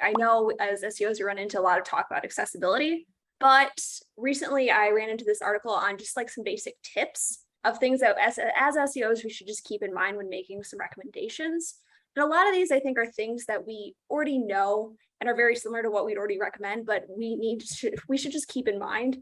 I know as SEOs, we run into a lot of talk about accessibility, but recently I ran into this article on just like some basic tips of things that as SEOs, we should just keep in mind when making some recommendations. And a lot of these, I think, are things that we already know and are very similar to what we'd already recommend, but we should just keep in mind.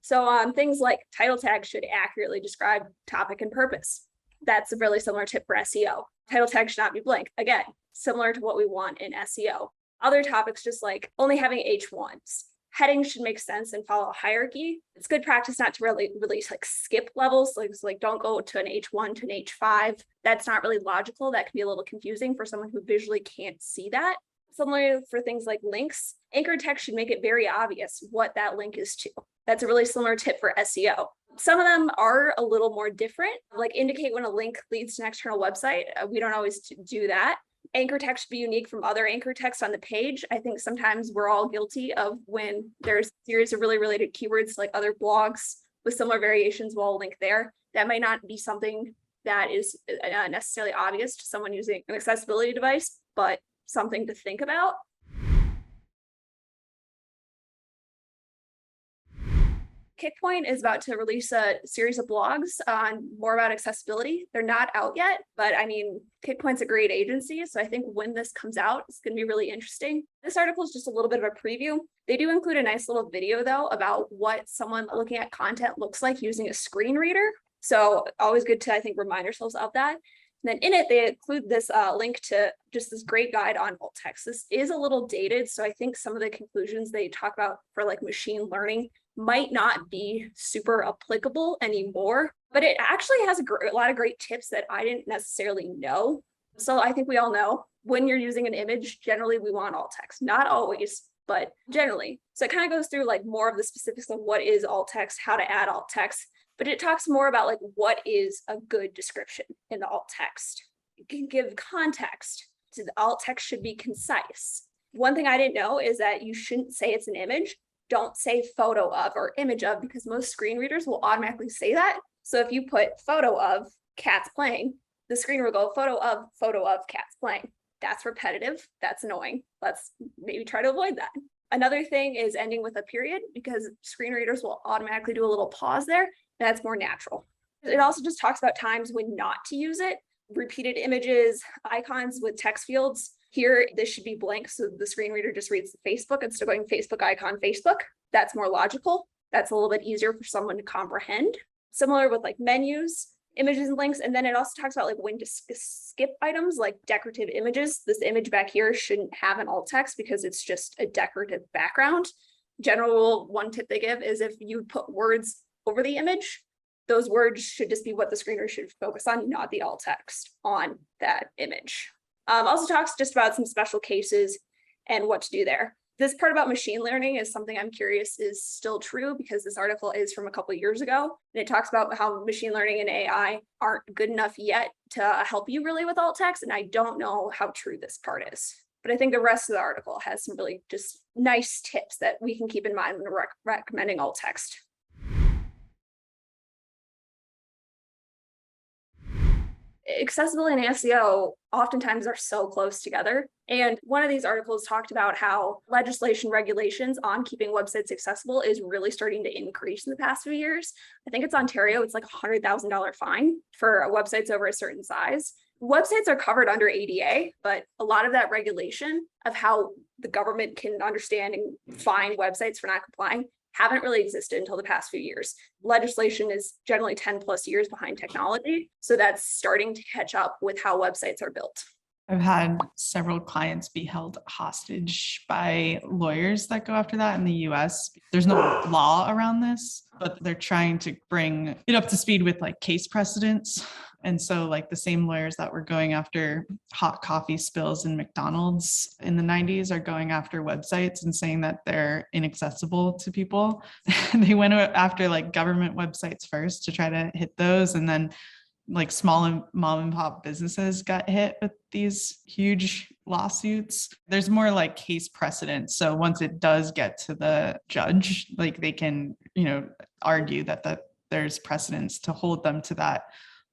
So things like title tags should accurately describe topic and purpose. That's a really similar tip for SEO. Title tags should not be blank. Again, similar to what we want in SEO. Other topics, just like only having H1s. Headings should make sense and follow a hierarchy. It's good practice not to really like skip levels. Like don't go to an H1 to an H5. That's not really logical. That can be a little confusing for someone who visually can't see that. Similarly for things like links, anchor text should make it very obvious what that link is to. That's a really similar tip for SEO. Some of them are a little more different, like indicate when a link leads to an external website. We don't always do that. Anchor text should be unique from other anchor text on the page. I think sometimes we're all guilty of when there's a series of really related keywords like other blogs with similar variations, we'll link there. That might not be something that is necessarily obvious to someone using an accessibility device, but something to think about. Kickpoint is about to release a series of blogs on more about accessibility. They're not out yet, but I mean, Kickpoint's a great agency. So I think when this comes out, it's going to be really interesting. This article is just a little bit of a preview. They do include a nice little video though about what someone looking at content looks like using a screen reader. So always good to, I think, remind ourselves of that. And then in it, they include this link to just this great guide on alt text. This is a little dated. So I think some of the conclusions they talk about for like machine learning might not be super applicable anymore, but it actually has a lot of great tips that I didn't necessarily know. So I think we all know when you're using an image, generally we want alt text, not always, but generally. So it kind of goes through like more of the specifics of what is alt text, how to add alt text, but it talks more about like what is a good description in the alt text. It can give context. So the alt text should be concise. One thing I didn't know is that you shouldn't say it's an image. Don't say photo of or image of, because most screen readers will automatically say that. So if you put photo of cats playing, the screen will go photo of cats playing. That's repetitive. That's annoying. Let's maybe try to avoid that. Another thing is ending with a period, because screen readers will automatically do a little pause there. That's more natural. It also just talks about times when not to use it. Repeated images, icons with text fields. Here, this should be blank, so the screen reader just reads the Facebook instead of going Facebook icon, Facebook. That's more logical. That's a little bit easier for someone to comprehend. Similar with like menus, images and links. And then it also talks about like when to skip items like decorative images. This image back here shouldn't have an alt text because it's just a decorative background. General one tip they give is if you put words over the image, those words should just be what the screener should focus on, not the alt text on that image. Also talks just about some special cases and what to do there. This part about machine learning is something I'm curious is still true, because this article is from a couple of years ago. And it talks about how machine learning and AI aren't good enough yet to help you really with alt text. And I don't know how true this part is. But I think the rest of the article has some really just nice tips that we can keep in mind when we're recommending alt text. Accessibility and SEO oftentimes are so close together. And one of these articles talked about how legislation regulations on keeping websites accessible is really starting to increase in the past few years. I think it's Ontario, it's like a $100,000 fine for websites over a certain size. Websites are covered under ADA, but a lot of that regulation of how the government can understand and fine websites for not complying haven't really existed until the past few years. Legislation is generally 10 plus years behind technology. So that's starting to catch up with how websites are built. I've had several clients be held hostage by lawyers that go after that in the US. There's no law around this, but they're trying to bring it up to speed with like case precedents. And so like the same lawyers that were going after hot coffee spills in McDonald's in the 90s are going after websites and saying that they're inaccessible to people. They went after like government websites first to try to hit those. And then like small and mom and pop businesses got hit with these huge lawsuits. There's more like case precedent. So once it does get to the judge, like they can, argue that there's precedence to hold them to that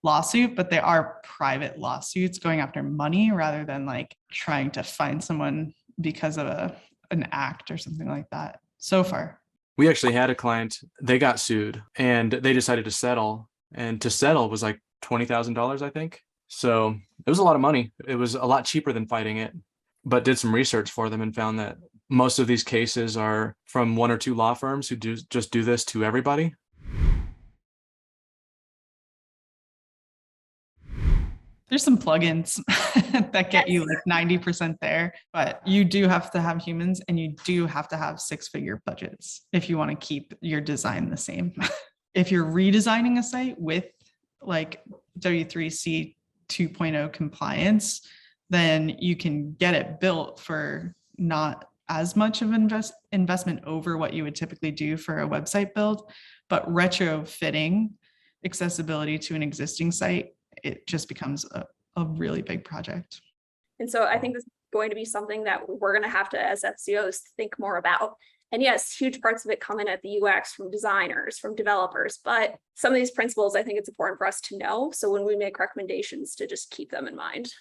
lawsuit, but they are private lawsuits going after money rather than like trying to find someone because of an act or something like that so far. We actually had a client, they got sued and they decided to settle, and to settle was like $20,000, I think. So it was a lot of money. It was a lot cheaper than fighting it, but did some research for them and found that most of these cases are from one or two law firms who just do this to everybody. There's some plugins that get you like 90% there, but you do have to have humans and you do have to have 6-figure budgets if you want to keep your design the same. If you're redesigning a site with like W3C 2.0 compliance, then you can get it built for not as much of investment over what you would typically do for a website build, but retrofitting accessibility to an existing site, it just becomes a really big project. And so I think this is going to be something that we're going to have to, as SEOs, think more about. And yes, huge parts of it come in at the UX from designers, from developers, but some of these principles, I think it's important for us to know. So when we make recommendations, to just keep them in mind.